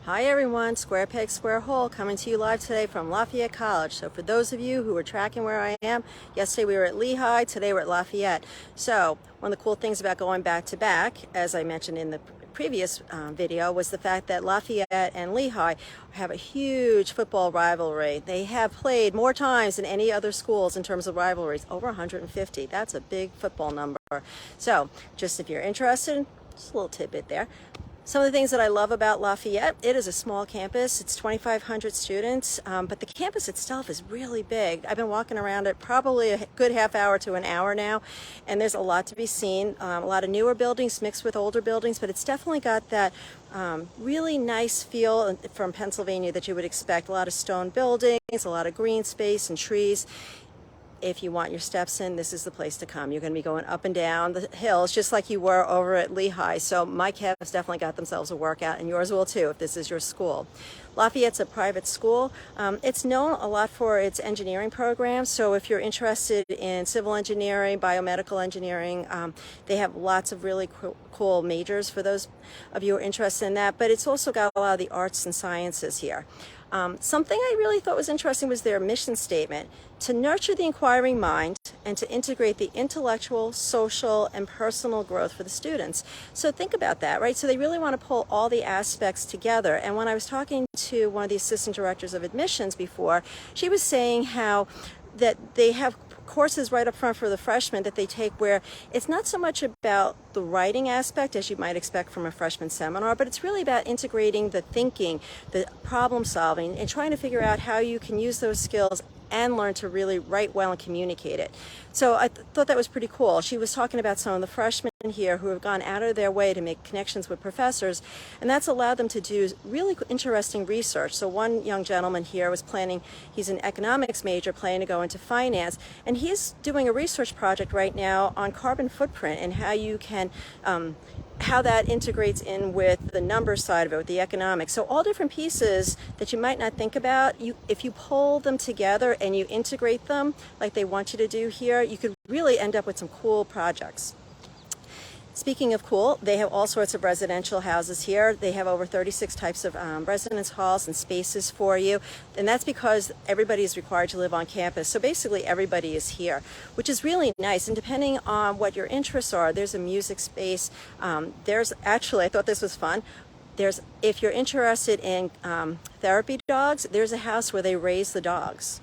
Hi everyone, Square Peg Square Hole coming to you live today from Lafayette College. So for those of you who are tracking where I am, yesterday we were at Lehigh, today we're at Lafayette. So one of the cool things about going back to back, as I mentioned in the previous video, was the fact that Lafayette and Lehigh have a huge football rivalry. They have played more times than any other schools in terms of rivalries, over 150. That's a big football number. So just if you're interested, just a little tidbit there. Some of the things that I love about Lafayette, it is a small campus. It's 2,500 students, but the campus itself is really big. I've been walking around it probably a good half hour to an hour now, and there's a lot to be seen. A lot of newer buildings mixed with older buildings, but it's definitely got that really nice feel from Pennsylvania that you would expect. A lot of stone buildings, a lot of green space and trees. If you want your steps in, this is the place to come. You're going to be going up and down the hills just like you were over at Lehigh. So my calves definitely got themselves a workout, and yours will too if this is your school. Lafayette's a private school. It's known a lot for its engineering programs. So if you're interested in civil engineering, biomedical engineering, they have lots of really cool majors for those of you who are interested in that. But it's also got a lot of the arts and sciences here. Something I really thought was interesting was their mission statement: to nurture the inquiring mind and to integrate the intellectual, social, and personal growth for the students. So think about that, right? So they really want to pull all the aspects together. And when I was talking to one of the assistant directors of admissions before, she was saying how that they have courses right up front for the freshmen that they take where it's not so much about the writing aspect as you might expect from a freshman seminar, but it's really about integrating the thinking, the problem solving, and trying to figure out how you can use those skills and learn to really write well and communicate it. So I thought that was pretty cool. She was talking about some of the freshmen here who have gone out of their way to make connections with professors, and that's allowed them to do really interesting research. So one young gentleman here was planning, he's an economics major planning to go into finance, and he's doing a research project right now on carbon footprint and how you can how that integrates in with the number side of it, with the economics. So all different pieces that you might not think about, if you pull them together and you integrate them like they want you to do here, you could really end up with some cool projects. Speaking of cool, they have all sorts of residential houses here. They have over 36 types of residence halls and spaces for you. And that's because everybody is required to live on campus. So basically everybody is here, which is really nice. And depending on what your interests are, there's a music space. There's actually, I thought this was fun. If you're interested in therapy dogs, there's a house where they raise the dogs.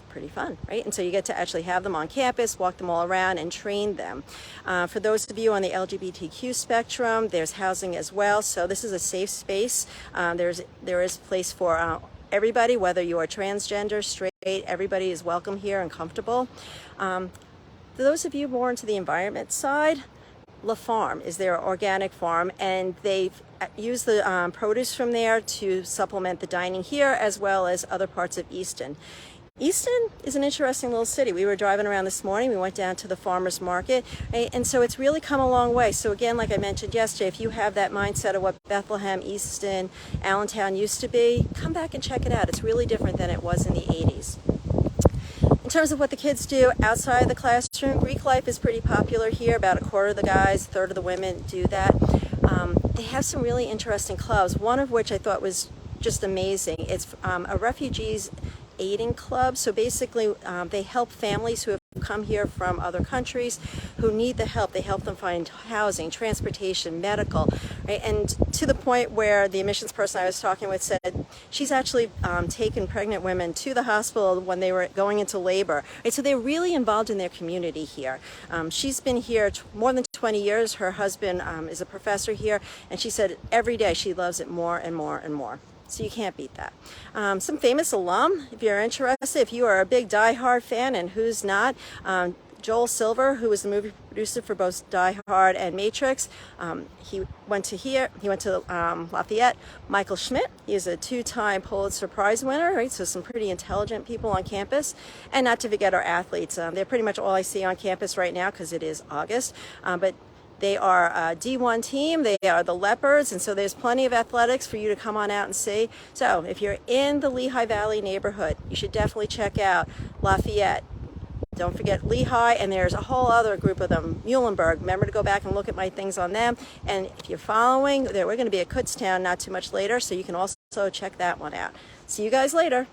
Pretty fun, right? And so you get to actually have them on campus, walk them all around, and train them. For those of you on the LGBTQ spectrum, there's housing as well. So this is a safe space. There is place for everybody, whether you are transgender, straight, everybody is welcome here and comfortable. For those of you more into the environment side, La Farm is their organic farm, and they've used the produce from there to supplement the dining here as well as other parts of Easton. Easton is an interesting little city. We were driving around this morning. We went down to the farmers market, right? And so it's really come a long way. So again, like I mentioned yesterday, if you have that mindset of what Bethlehem, Easton, Allentown used to be, come back and check it out. It's really different than it was in the 80s. In terms of what the kids do outside of the classroom, Greek life is pretty popular here. About a quarter of the guys, a third of the women do that. They have some really interesting clubs, one of which I thought was just amazing. It's a refugees aiding club. So basically they help families who have come here from other countries who need the help. They help them find housing, transportation, medical, right? And to the point where the admissions person I was talking with said she's actually taken pregnant women to the hospital when they were going into labor, right? So they're really involved in their community here. She's been here more than 20 years. Her husband is a professor here, and she said every day she loves it more and more and more. So you can't beat that. Some famous alum, if you're interested, if you are a big Die Hard fan, and who's not, Joel Silver, who was the movie producer for both Die Hard and Matrix, he went to Lafayette. Michael Schmidt, he is a two-time Pulitzer Prize winner, right? So some pretty intelligent people on campus. And not to forget our athletes. They're pretty much all I see on campus right now because it is August. But they are a D1 team. They are the Leopards, and so there's plenty of athletics for you to come on out and see. So if you're in the Lehigh Valley neighborhood, you should definitely check out Lafayette. Don't forget Lehigh, and there's a whole other group of them, Muhlenberg. Remember to go back and look at my things on them. And if you're following, we're going to be at Kutztown not too much later, so you can also check that one out. See you guys later.